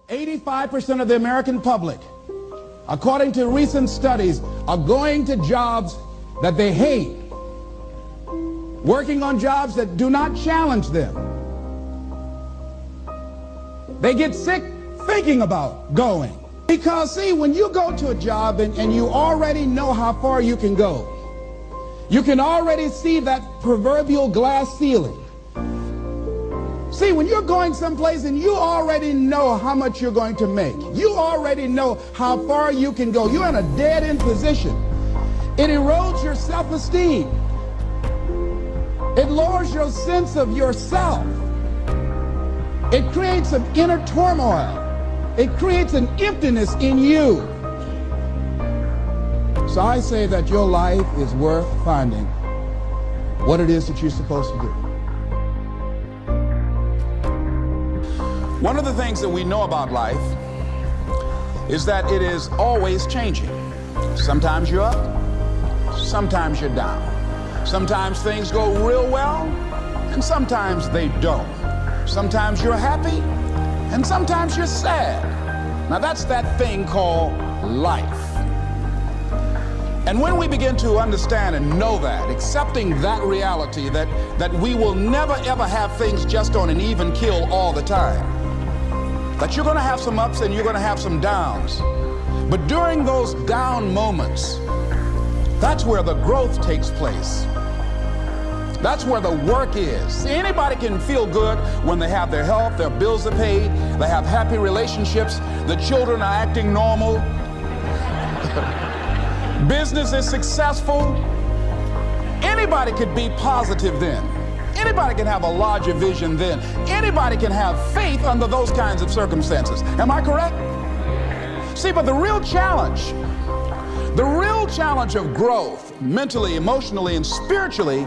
85% of the American public, according to recent studies, are going to jobs that they hate, working on jobs that do not challenge them. They get sick thinking about going. Because, see, when you go to a job and you already know how far you can go, you can already see that proverbial glass ceiling. See, when you're going someplace and you already know how much you're going to make, you already know how far you can go, you're in a dead-end position. It erodes your self-esteem. It lowers your sense of yourself. It creates an inner turmoil. It creates an emptiness in you. So I say that your life is worth finding what it is that you're supposed to do. One of the things that we know about life is that it is always changing. Sometimes you're up, sometimes you're down. Sometimes things go real well, and sometimes they don't. Sometimes you're happy, and sometimes you're sad. Now that's that thing called life. And when we begin to understand and know that, accepting that reality that we will never ever have things just on an even keel all the time, that you're going to have some ups and you're going to have some downs. But during those down moments, that's where the growth takes place. That's where the work is. See, anybody can feel good when they have their health, their bills are paid, they have happy relationships, the children are acting normal, business is successful. Anybody could be positive then. Anybody can have a larger vision then. Anybody can have faith under those kinds of circumstances. Am I correct? See, but the real challenge of growth, mentally, emotionally, and spiritually,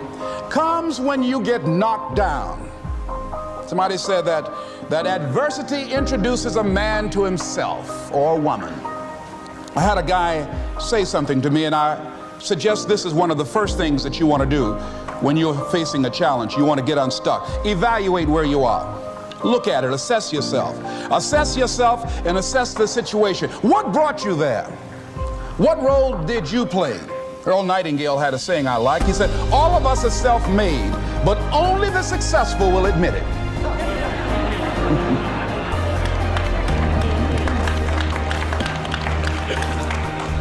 comes when you get knocked down. Somebody said that adversity introduces a man to himself or a woman. I had a guy say something to me, and I suggest this is one of the first things that you want to do when you're facing a challenge. You want to get unstuck. Evaluate where you are. Look at it. Assess yourself. Assess yourself and assess the situation. What brought you there? What role did you play? Earl Nightingale had a saying I like. He said, all of us are self-made, but only the successful will admit it.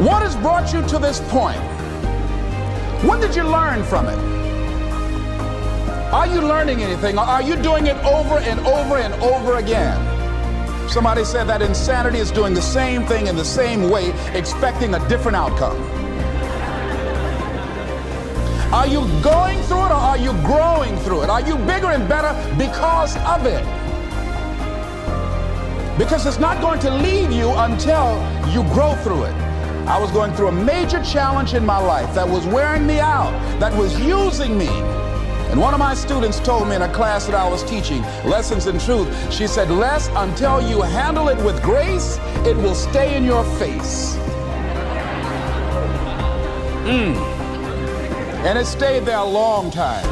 What has brought you to this point? When did you learn from it? Are you learning anything? Or are you doing it over and over and over again? Somebody said that insanity is doing the same thing in the same way, expecting a different outcome. Are you going through it or are you growing through it? Are you bigger and better because of it? Because it's not going to leave you until you grow through it. I was going through a major challenge in my life that was wearing me out, that was using me. And one of my students told me in a class that I was teaching, Lessons in Truth, she said, Les, until you handle it with grace, it will stay in your face. And it stayed there a long time.